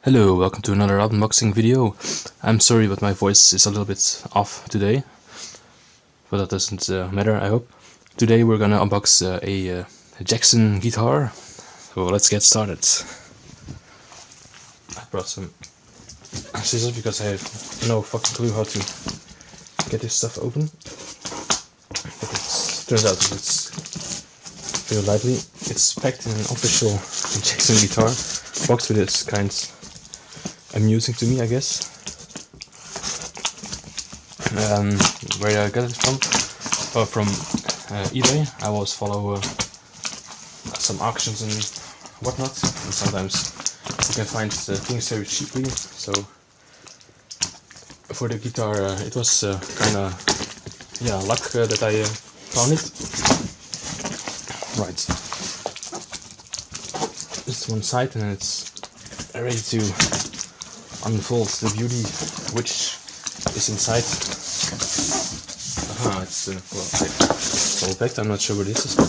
Hello, welcome to another unboxing video. I'm sorry but my voice is a little bit off today, but that doesn't matter, I hope. Today we're gonna unbox a Jackson guitar, so let's get started. I brought some scissors because I have no fucking clue how to get this stuff open. But it turns out that it's very lively. It's packed in an official Jackson guitar box, which is kind of amusing to me, I guess. Where I got it from? Oh, from eBay. I always follow some auctions and whatnot, and sometimes you can find things very cheaply. So for the guitar, it was kind of luck that I found it. Right, this one side, and it's ready to unfold the beauty which is inside. Aha, it's it's all packed. I'm not sure what this is, but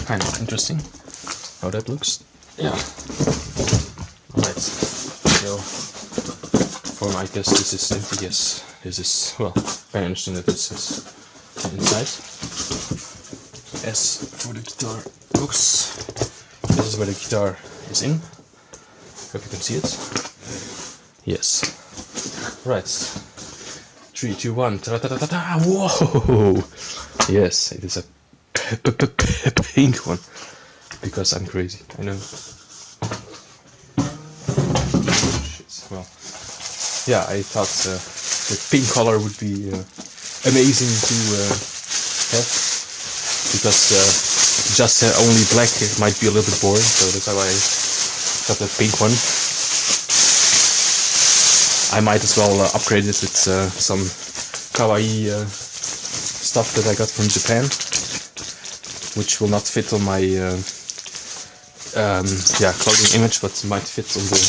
kind of interesting how that looks. Yeah. Alright. So I guess this is empty. Yes, this is very interesting that this is inside. As for the guitar box, this is where the guitar is in. Hope you can see it. Yes. Right. 3, 2, 1. Ta-da-da-da-da. Whoa! Yes, it is a pink one. Because I'm crazy. I know. Shit. Well, yeah, I thought the pink color would be amazing to have. Because just only black it might be a little bit boring, so that's why I got the pink one. I might as well upgrade it with some kawaii stuff that I got from Japan, which will not fit on my clothing image, but might fit on the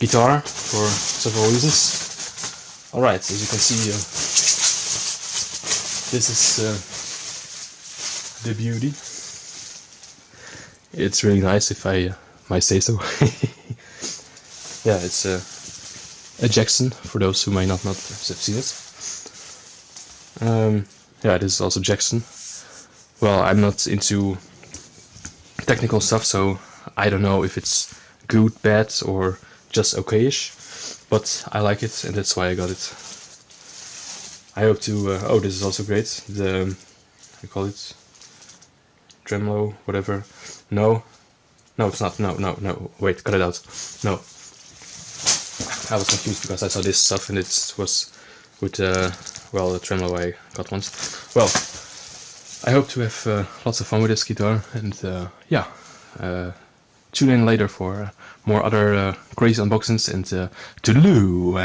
guitar for several reasons. Alright, as you can see, this is the beauty. It's really nice, if I might say so. Yeah, it's a Jackson, for those who might not have seen it. Yeah, this is also Jackson. Well, I'm not into technical stuff, so I don't know if it's good, bad, or just okayish, but I like it, and that's why I got it. I hope to... oh, this is also great. The... I call it... tremolo, whatever. No, it's not. No. Wait, cut it out. No. I was confused because I saw this stuff and it was with the tremolo I got once. Well, I hope to have lots of fun with this guitar, and tune in later for more other crazy unboxings, and toodaloo!